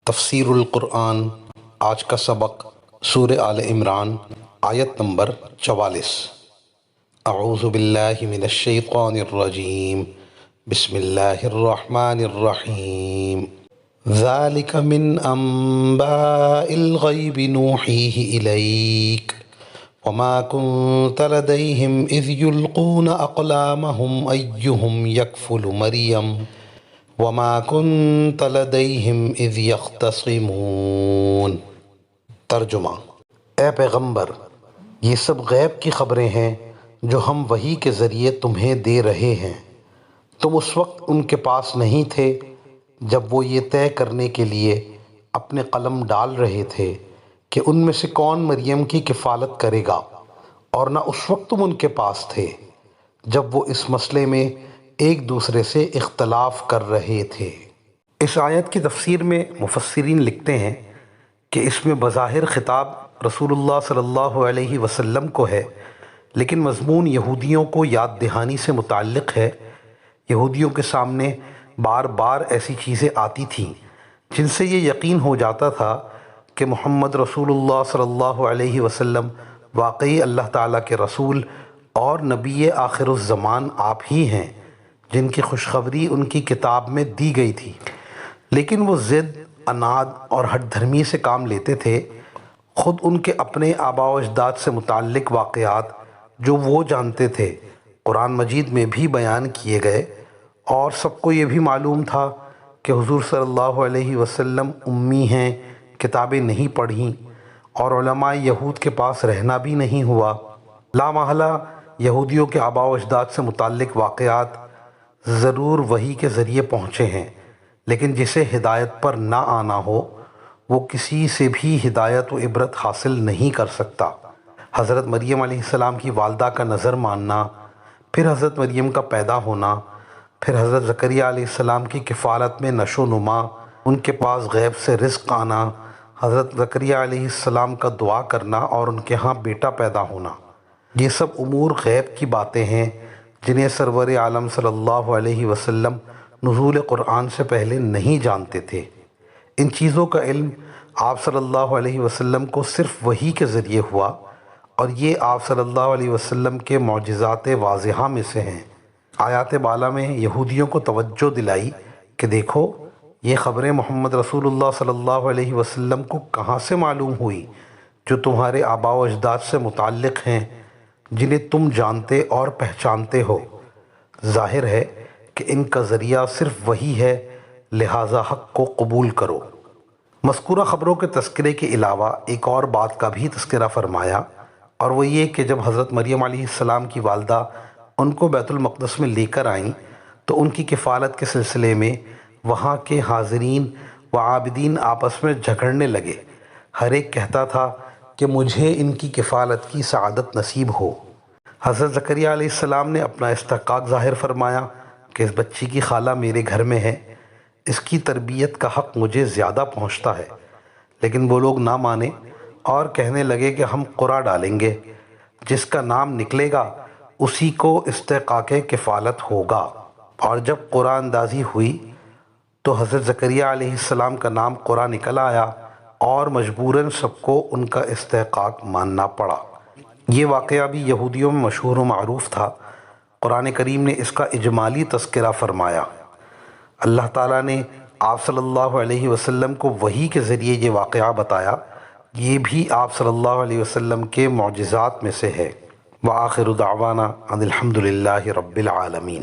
تفسیر القرآن آج کا سبق سورہ آل عمران آیت نمبر 44۔ اعوذ باللہ من الشیطان الرجیم، بسم اللہ الرحمن الرحیم۔ ذالک من انباء الغیب نوحیہ الیک وما کنت لدیہم اذ یلقون اقلامہم ایہم یکفل مریم وما كنت لديهم اذ يختصمون۔ ترجمہ: اے پیغمبر، یہ سب غیب کی خبریں ہیں جو ہم وحی کے ذریعے تمہیں دے رہے ہیں۔ تم اس وقت ان کے پاس نہیں تھے جب وہ یہ طے کرنے کے لیے اپنے قلم ڈال رہے تھے کہ ان میں سے کون مریم کی کفالت کرے گا، اور نہ اس وقت تم ان کے پاس تھے جب وہ اس مسئلے میں ایک دوسرے سے اختلاف کر رہے تھے۔ اس آیت کی تفسیر میں مفسرین لکھتے ہیں کہ اس میں بظاہر خطاب رسول اللہ صلی اللہ علیہ وسلم کو ہے، لیکن مضمون یہودیوں کو یاد دہانی سے متعلق ہے۔ یہودیوں کے سامنے بار بار ایسی چیزیں آتی تھیں جن سے یہ یقین ہو جاتا تھا کہ محمد رسول اللہ صلی اللہ علیہ وسلم واقعی اللہ تعالیٰ کے رسول اور نبی آخر الزمان آپ ہی ہیں جن کی خوشخبری ان کی کتاب میں دی گئی تھی، لیکن وہ ضد، عناد اور ہٹ دھرمی سے کام لیتے تھے۔ خود ان کے اپنے آباء و اجداد سے متعلق واقعات جو وہ جانتے تھے قرآن مجید میں بھی بیان کیے گئے، اور سب کو یہ بھی معلوم تھا کہ حضور صلی اللہ علیہ وسلم امی ہیں، کتابیں نہیں پڑھیں، اور علماء یہود کے پاس رہنا بھی نہیں ہوا۔ لا محالہ یہودیوں کے آباء و اجداد سے متعلق واقعات ضرور وحی کے ذریعے پہنچے ہیں، لیکن جسے ہدایت پر نہ آنا ہو وہ کسی سے بھی ہدایت و عبرت حاصل نہیں کر سکتا۔ حضرت مریم علیہ السلام کی والدہ کا نظر ماننا، پھر حضرت مریم کا پیدا ہونا، پھر حضرت زکریہ علیہ السلام کی کفالت میں نشو و نما، ان کے پاس غیب سے رزق آنا، حضرت زکریہ علیہ السلام کا دعا کرنا اور ان کے ہاں بیٹا پیدا ہونا، یہ سب امور غیب کی باتیں ہیں جنہیں سرور عالم صلی اللہ علیہ وسلم نزول قرآن سے پہلے نہیں جانتے تھے۔ ان چیزوں کا علم آپ صلی اللہ علیہ وسلم کو صرف وحی کے ذریعے ہوا، اور یہ آپ صلی اللہ علیہ وسلم کے معجزات واضحہ میں سے ہیں۔ آیات بالا میں یہودیوں کو توجہ دلائی کہ دیکھو، یہ خبریں محمد رسول اللہ صلی اللہ علیہ وسلم کو کہاں سے معلوم ہوئی جو تمہارے آباء و اجداد سے متعلق ہیں، جنہیں تم جانتے اور پہچانتے ہو۔ ظاہر ہے کہ ان کا ذریعہ صرف وحی ہے، لہٰذا حق کو قبول کرو۔ مذکورہ خبروں کے تذکرے کے علاوہ ایک اور بات کا بھی تذکرہ فرمایا، اور وہ یہ کہ جب حضرت مریم علیہ السلام کی والدہ ان کو بیت المقدس میں لے کر آئیں تو ان کی کفالت کے سلسلے میں وہاں کے حاضرین و عابدین آپس میں جھگڑنے لگے۔ ہر ایک کہتا تھا کہ مجھے ان کی کفالت کی سعادت نصیب ہو۔ حضرت زکریہ علیہ السلام نے اپنا استحقاق ظاہر فرمایا کہ اس بچی کی خالہ میرے گھر میں ہے، اس کی تربیت کا حق مجھے زیادہ پہنچتا ہے، لیکن وہ لوگ نہ مانے اور کہنے لگے کہ ہم قرعہ ڈالیں گے، جس کا نام نکلے گا اسی کو استحقاق کفالت ہوگا۔ اور جب قرعہ اندازی ہوئی تو حضرت زکریہ علیہ السلام کا نام قرعہ نکل آیا، اور مجبوراً سب کو ان کا استحقاق ماننا پڑا۔ یہ واقعہ بھی یہودیوں میں مشہور و معروف تھا۔ قرآن کریم نے اس کا اجمالی تذکرہ فرمایا۔ اللہ تعالیٰ نے آپ صلی اللہ علیہ وسلم کو وحی کے ذریعے یہ واقعہ بتایا، یہ بھی آپ صلی اللہ علیہ وسلم کے معجزات میں سے ہے۔ وآخر دعوانا ان الحمد للہ رب العالمین۔